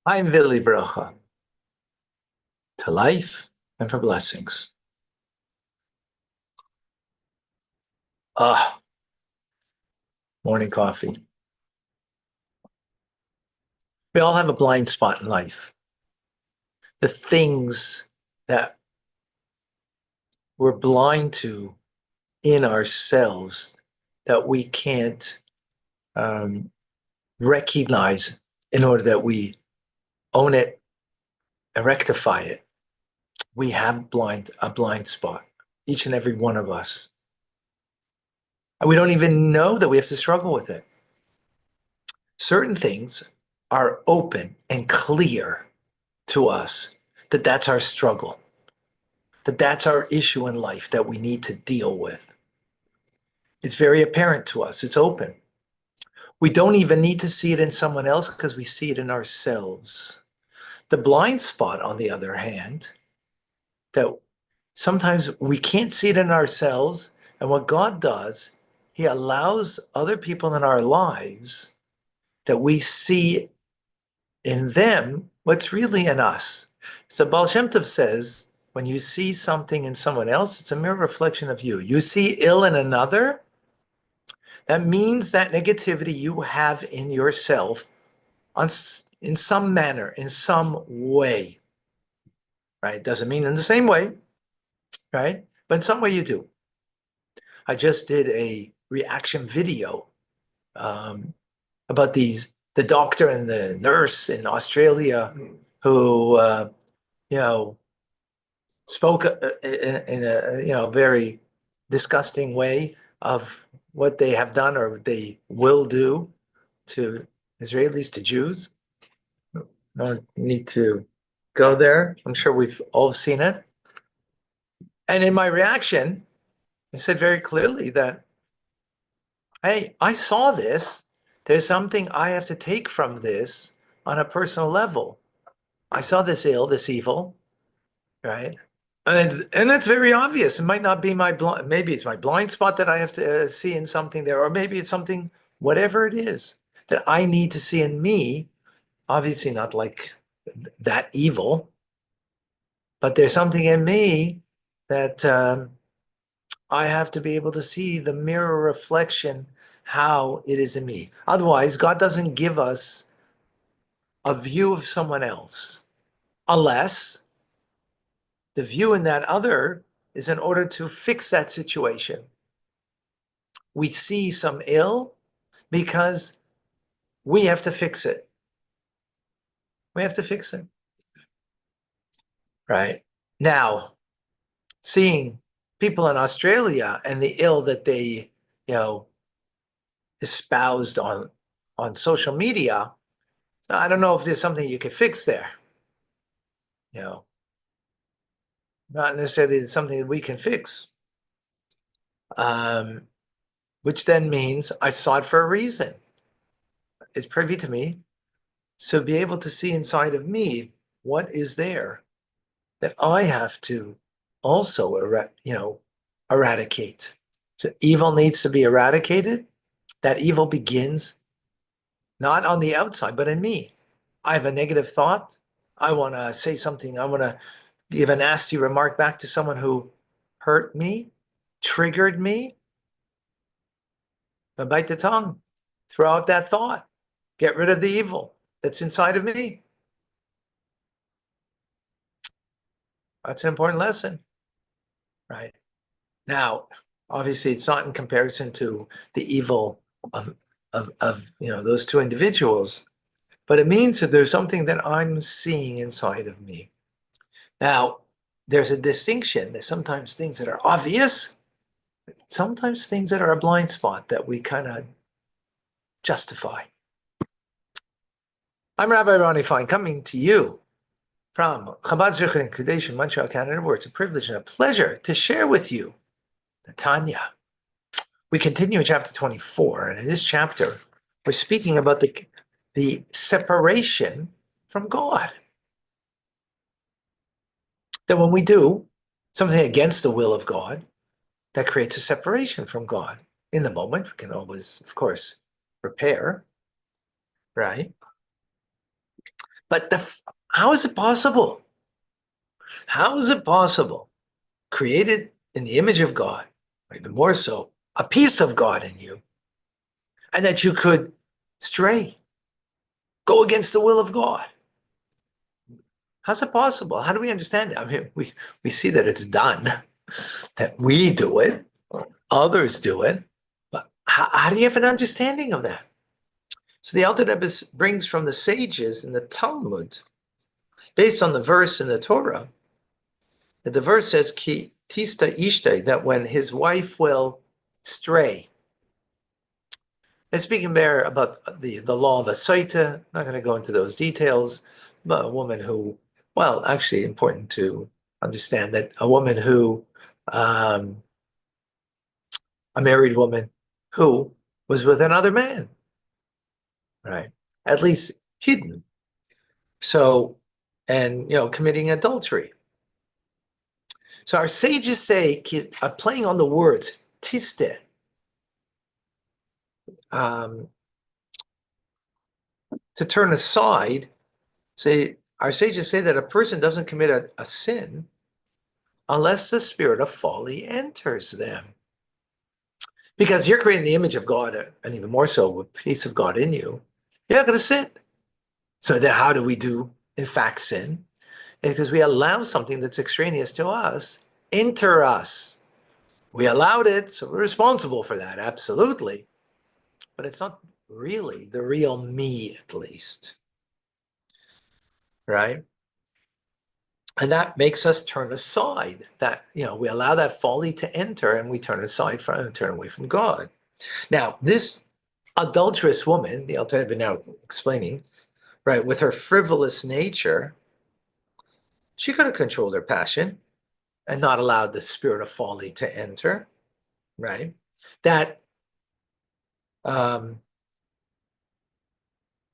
I'm Vili Bracha to life and for blessings. Ah, morning coffee. We all have a blind spot in life. The things that we're blind to in ourselves that we can't um, recognize in order that we own it and rectify it. We have a blind spot, each and every one of us. And we don't even know that we have to struggle with it. Certain things are open and clear to us that that's our struggle, that that's our issue in life that we need to deal with. It's very apparent to us. It's open. We don't even need to see it in someone else because we see it in ourselves. The blind spot, on the other hand, that sometimes we can't see it in ourselves. And what God does, He allows other people in our lives that we see in them what's really in us. So Baal Shem Tov says, when you see something in someone else, it's a mirror reflection of you. You see ill in another, that means that negativity you have in yourself in some manner, in some way, right? Doesn't mean in the same way, right? But in some way you do. I just did a reaction video about the doctor and the nurse in Australia who, you know, spoke in a very disgusting way of what they have done or they will do to Israelis, to Jews. No need to go there. I'm sure we've all seen it. And in my reaction, I said very clearly that, hey, I saw this. There's something I have to take from this on a personal level. I saw this this evil, right? And it's very obvious. It might not be maybe it's my blind spot that I have to see in something there, or maybe it's something, whatever it is, that I need to see in me. Obviously, not like that evil, but there's something in me that I have to be able to see the mirror reflection, how it is in me. Otherwise, God doesn't give us a view of someone else unless the view in that other is in order to fix that situation. We see some ill because we have to fix it. We have to fix it. Right. Now, seeing people in Australia and the ill that they, you know, espoused on social media, I don't know if there's something you could fix there. You know, not necessarily something that we can fix. Um, which then means I saw it for a reason. It's privy to me. So be able to see inside of me what is there that I have to also, eradicate. So evil needs to be eradicated. That evil begins not on the outside, but in me. I have a negative thought. I want to say something. I want to give a nasty remark back to someone who hurt me, triggered me. I bite the tongue, throw out that thought, get rid of the evil that's inside of me. That's an important lesson, right? Now, obviously, it's not in comparison to the evil of those two individuals, but it means that there's something that I'm seeing inside of me. Now, there's a distinction. There's sometimes things that are obvious, sometimes things that are a blind spot that we kind of justify. I'm Rabbi Ronnie Fine, coming to you from Chabad Zurich and Kadesh in Montreal, Canada, where it's a privilege and a pleasure to share with you the Tanya. We continue in chapter 24, and in this chapter, we're speaking about the separation from God. That when we do something against the will of God, that creates a separation from God. In the moment, we can always, of course, repair, right? But how is it possible? How is it possible? Created in the image of God, or even more so, a piece of God in you, and that you could stray, go against the will of God. How's it possible? How do we understand it? I mean, we see that it's done, that we do it, others do it, but how do you have an understanding of that? So the Alter Rebbe brings from the sages in the Talmud, based on the verse in the Torah, that the verse says, Ki tista ishte, that when his wife will stray. And speaking there about the law of a Saita, not going to go into those details, but a woman who, well, actually important to understand that a woman who, a married woman who was with another man, right? At least hidden. So, and, committing adultery. So our sages say, playing on the words, tiste, to turn aside, our sages say that a person doesn't commit a sin unless the spirit of folly enters them. Because you're creating the image of God, and even more so, a piece of God in you, you're not going to sin. So then how do we in fact, sin? Because we allow something that's extraneous to us enter us. We allowed it, so we're responsible for that, absolutely. But it's not really the real me, at least. Right? And that makes us turn aside. That, we allow that folly to enter and we turn aside from and turn away from God. Now, this adulterous woman, the Alter Rebbe now explaining, right, with her frivolous nature, she could have controlled her passion and not allowed the spirit of folly to enter, right? That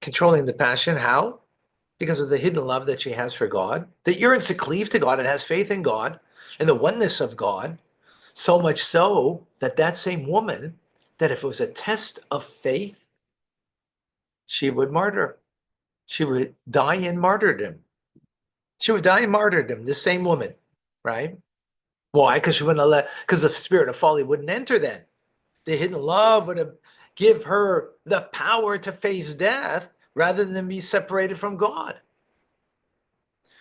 controlling the passion, how? Because of the hidden love that she has for God, that yearns to cleave to God and has faith in God and the oneness of God, so much so that that same woman, that if it was a test of faith, she would martyr. She would die in martyrdom. She would die in martyrdom, this same woman, right? Why? Because she wouldn't let, because the spirit of folly wouldn't enter then. The hidden love would have give her the power to face death rather than be separated from God.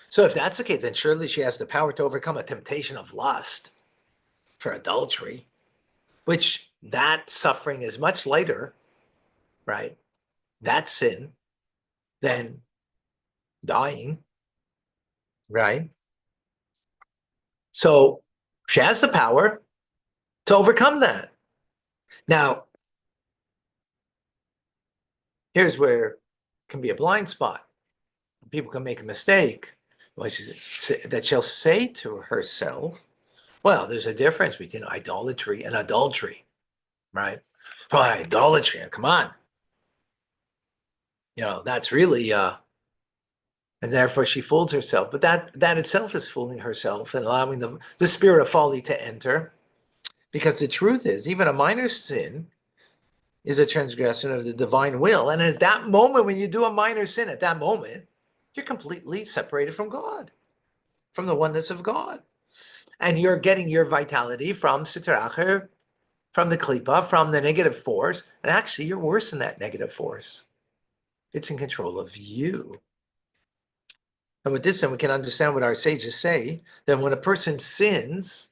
So if that's the case, then surely she has the power to overcome a temptation of lust for adultery, which that suffering is much lighter, right? That sin than dying, right? So she has the power to overcome that. Now, here's where it can be a blind spot. People can make a mistake, that she'll say to herself, well, there's a difference between idolatry and adultery, right? Well, idolatry, come on. That's really, and therefore she fools herself. But that itself is fooling herself and allowing the spirit of folly to enter. Because the truth is, even a minor sin is a transgression of the divine will. And at that moment, when you do a minor sin, at that moment, you're completely separated from God, from the oneness of God. And you're getting your vitality from Sitracher, from the Klippa, from the negative force. And actually, you're worse than that negative force. It's in control of you. And with this, then we can understand what our sages say, that when a person sins,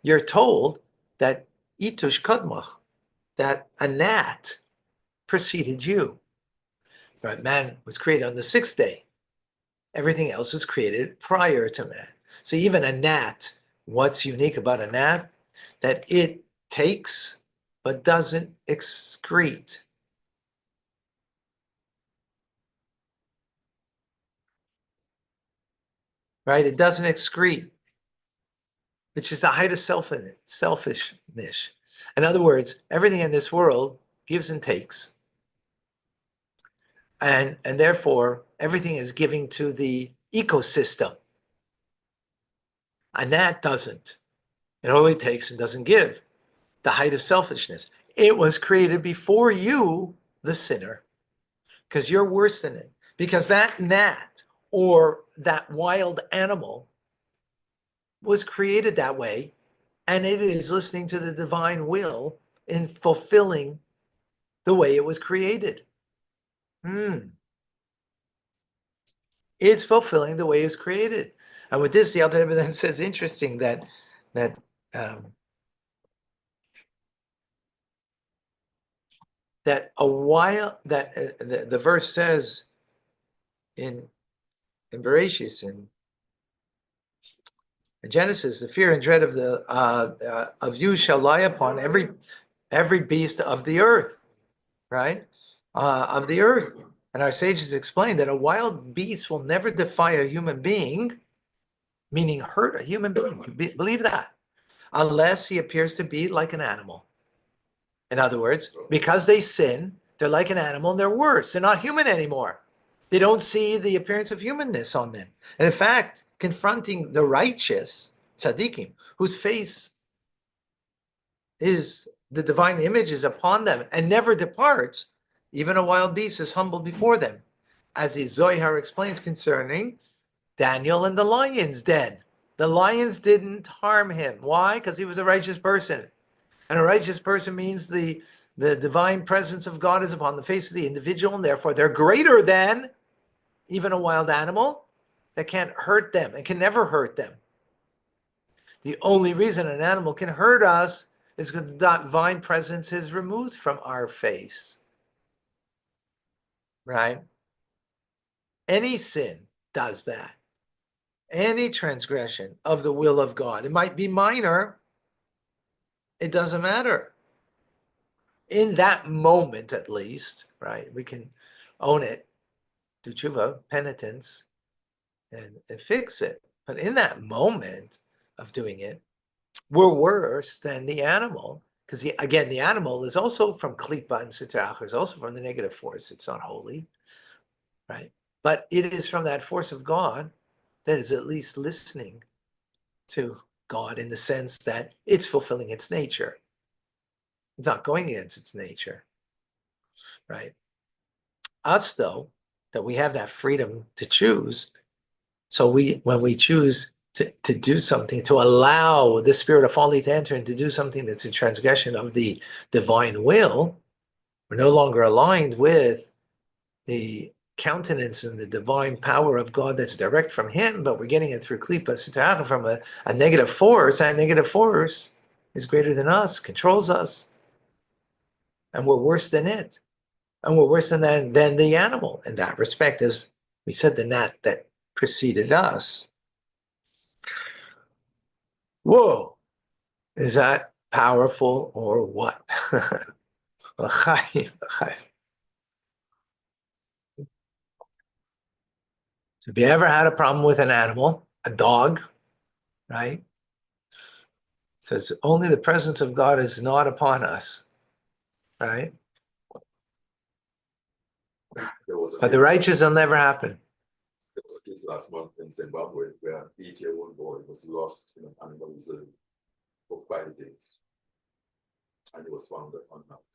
you're told that itush kadmach, that a gnat preceded you. Right? Man was created on the sixth day. Everything else was created prior to man. So even a gnat, what's unique about a gnat? That it takes but doesn't excrete. Right? It doesn't excrete, which is the height of selfishness. In other words, everything in this world gives and takes. And therefore, everything is giving to the ecosystem. A gnat doesn't. It only takes and doesn't give. The height of selfishness. It was created before you, the sinner, because you're worse than it. Because that gnat or that wild animal was created that way, and it is listening to the divine will in fulfilling the way it was created. It's fulfilling the way it's created. And with this, the Alter Rebbe then says, interesting that that a while that the verse says in Bereshis, in Genesis, the fear and dread of you shall lie upon every beast of the earth, right? Of the earth. And our sages explain that a wild beast will never defy a human being, meaning hurt a human being. Believe that, unless he appears to be like an animal. In other words, because they sin, they're like an animal and they're worse. They're not human anymore. They don't see the appearance of humanness on them. And in fact, confronting the righteous tzaddikim, whose face is the divine image is upon them and never departs, even a wild beast is humble before them. As the Zohar explains concerning Daniel and the lion's den. The lions didn't harm him. Why? Because he was a righteous person. And a righteous person means the divine presence of God is upon the face of the individual, and therefore they're greater than even a wild animal that can't hurt them and can never hurt them. The only reason an animal can hurt us is because the divine presence is removed from our face. Right? Any sin does that. Any transgression of the will of God. It might be minor. It doesn't matter. In that moment, at least, right? We can own it, do tshuva, penitence, and fix it. But in that moment of doing it, we're worse than the animal. Because again, the animal is also from klipa and sitrach, is also from the negative force. It's not holy, right? But it is from that force of God that is at least listening to God in the sense that it's fulfilling its nature. It's not going against its nature, right? Us, though, that we have that freedom to choose. So when we choose to do something, to allow the spirit of folly to enter and to do something that's a transgression of the divine will, we're no longer aligned with the countenance and the divine power of God that's direct from him, but we're getting it through klipa sitara from a negative force. That negative force is greater than us, controls us, and we're worse than it. And we're worse than the animal in that respect, as we said, the gnat that preceded us. Whoa, is that powerful or what? So have you ever had a problem with an animal, a dog, right? So it's only the presence of God is not upon us, right? But the righteous will never happen. There was a case last month in Zimbabwe where an 8-year-old boy was lost in an animal reserve for 5 days, and he was found unharmed.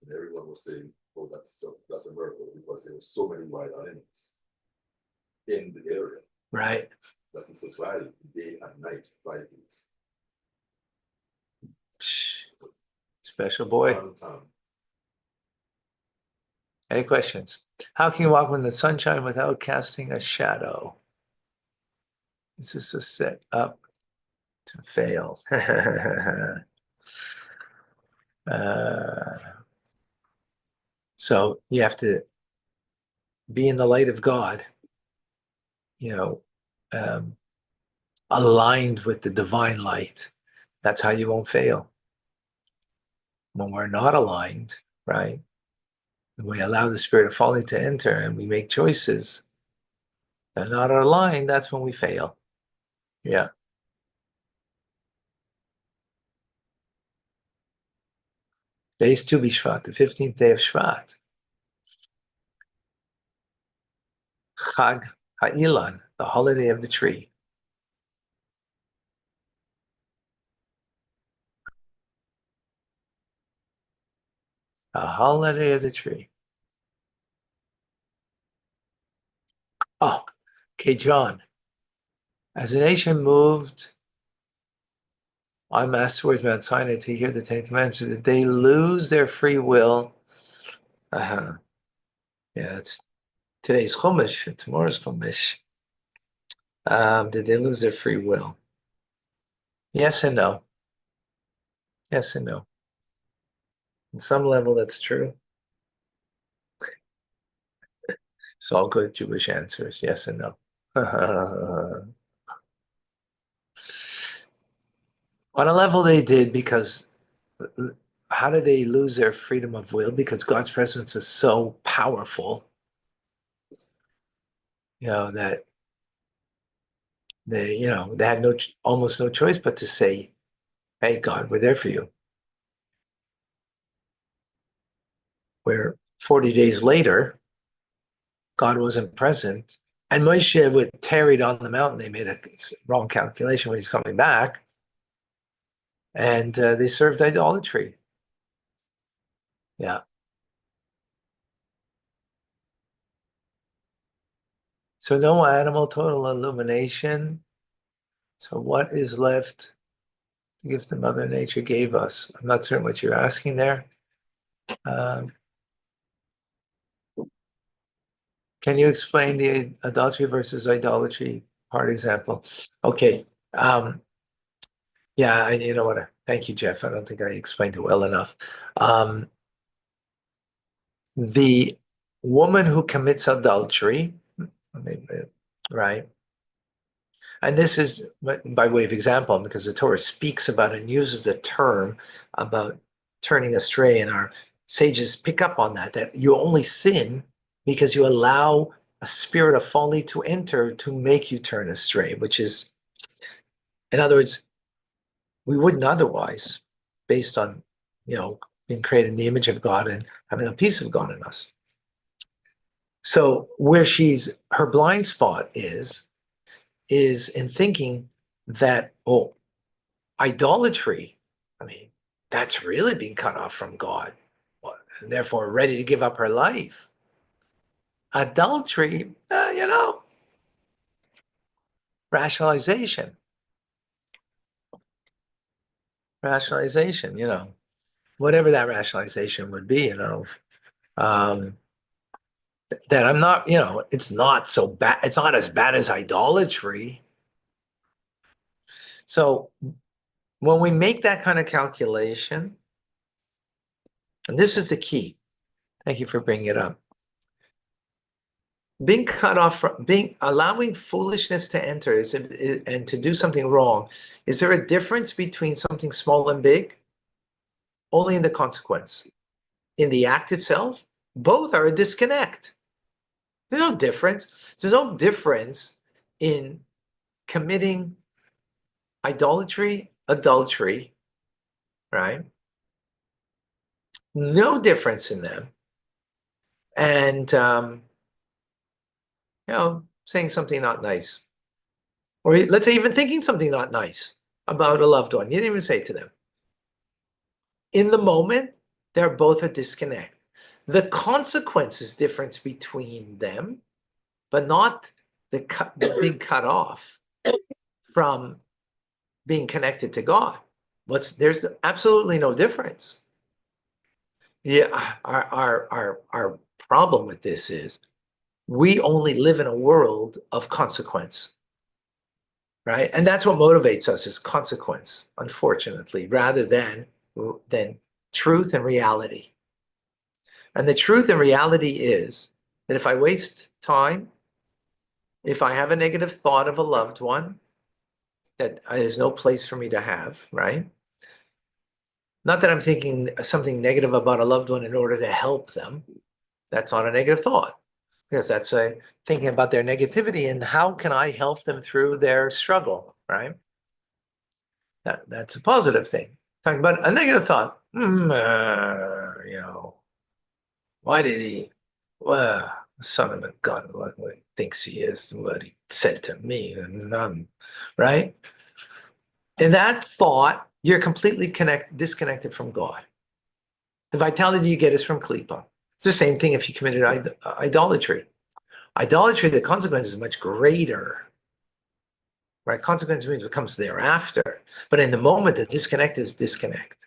And everyone was saying, "Oh, that's a miracle," because there were so many wild animals in the area. Right. That he survived day and night, 5 days. Special boy. Any questions? How can you walk in the sunshine without casting a shadow? Is this a set up to fail? So you have to be in the light of God, aligned with the divine light. That's how you won't fail. When we're not aligned, right? When we allow the spirit of folly to enter and we make choices that are not aligned, that's when we fail. Yeah. Today's Tu B'Shvat, the 15th day of Shvat. Chag Ha'ilan, the holiday of the tree. A holiday of the tree. Oh, okay, John. As a nation moved on mass towards Mount Sinai to hear the Ten Commandments, did they lose their free will? Uh-huh. Yeah, it's today's Chumash and tomorrow's Chumash. Did they lose their free will? Yes and no. Yes and no. On some level, that's true. It's all good Jewish answers. Yes and no. On a level, they did because how did they lose their freedom of will? Because God's presence is so powerful, that they had almost no choice but to say, "Hey, God, we're there for you." Where 40 days later, God wasn't present, and Moshe would tarried on the mountain. They made a wrong calculation when he's coming back, and they served idolatry. Yeah. So no animal, total illumination. So what is left to give to Mother Nature gave us? I'm not certain what you're asking there. Um, can you explain the adultery versus idolatry part example? Okay. Yeah, you know what? Thank you, Jeff. I don't think I explained it well enough. Um, the woman who commits adultery, right? And this is by way of example, because the Torah speaks about and uses a term about turning astray, and our sages pick up on that you only sin because you allow a spirit of folly to enter to make you turn astray, which is, in other words, we wouldn't otherwise, based on, being created in the image of God and having a piece of God in us. So where her blind spot is in thinking that, oh, idolatry, I mean, that's really being cut off from God, and therefore ready to give up her life. Adultery, rationalization, whatever that rationalization would be, um, that I'm not, it's not so bad. It's not as bad as idolatry. So when we make that kind of calculation, and this is the key, thank you for bringing it up. Being cut off from allowing foolishness to enter and to do something wrong. Is there a difference between something small and big? Only in the consequence. In the act itself, both are a disconnect. There's no difference. There's no difference in committing adultery, right? No difference in them. And, saying something not nice. Or let's say even thinking something not nice about a loved one. You didn't even say it to them. In the moment, they're both a disconnect. The consequence is difference between them, but not the being cut off from being connected to God. There's absolutely no difference. Yeah, our problem with this is we only live in a world of consequence, right? And that's what motivates us is consequence, unfortunately, rather than truth and reality. And the truth and reality is that if I waste time, if I have a negative thought of a loved one, that is no place for me to have, right? Not that I'm thinking something negative about a loved one in order to help them. That's not a negative thought, because that's thinking about their negativity and how can I help them through their struggle, right? That's a positive thing. Talking about a negative thought, why did he, well, son of a gun, what he thinks he is, what he said to me, and right? In that thought, you're completely disconnected from God. The vitality you get is from klipa. It's the same thing if you committed idolatry. Idolatry, the consequence is much greater, right? Consequence means what comes thereafter. But in the moment, the disconnect is disconnect.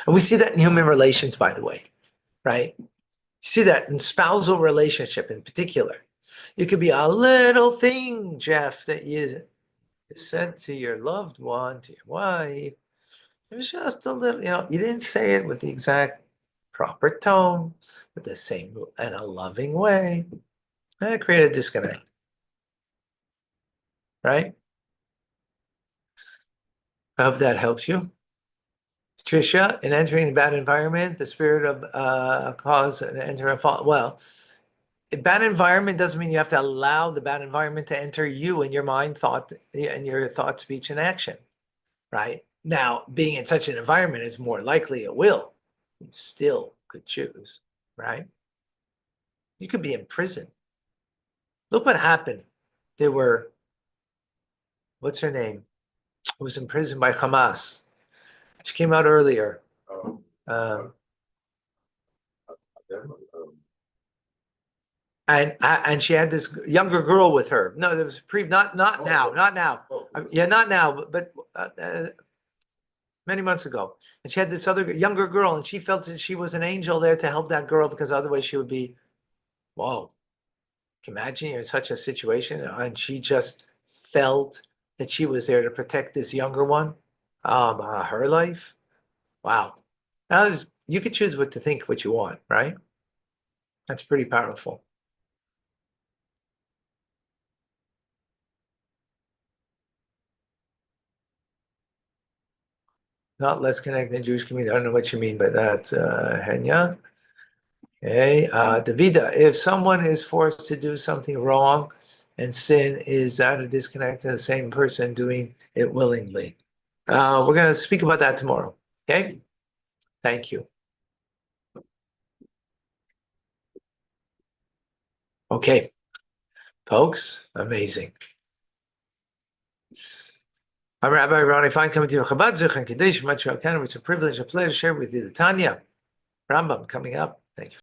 And we see that in human relations, by the way, right? You see that in spousal relationship in particular. It could be a little thing, Jeff, that you said to your loved one, to your wife. It was just a little, you didn't say it with the exact proper tone, with the same in a loving way. And it created a disconnect, right? I hope that helps you. Trisha, in entering a bad environment, the spirit of cause and enter and fall. Well, a bad environment doesn't mean you have to allow the bad environment to enter you and your mind, thought, and your thought, speech, and action, right? Now, being in such an environment is more likely it will. You still could choose, right? You could be in prison. Look what happened. They were, what's her name? Was in prison by Hamas. She came out earlier. Um, And she had this younger girl with her. No, there was not now, not now. Yeah, not now, but many months ago. And she had this other younger girl, and she felt that she was an angel there to help that girl because otherwise she would be, whoa. Can you imagine you're in such a situation, and she just felt that she was there to protect this younger one, her life. Wow. Now, you could choose what to think, what you want, right? That's pretty powerful. Not less connected in the Jewish community. I don't know what you mean by that, Henya. Okay, Davida, if someone is forced to do something wrong and sin, is that a disconnect to the same person doing it willingly? We're going to speak about that tomorrow. Okay, thank you. Okay, folks, amazing. I'm Rabbi Ronnie Fine coming to you. Chabad Zich and Kadesh, much it's a privilege, a pleasure to share with you the Tanya Rambam coming up.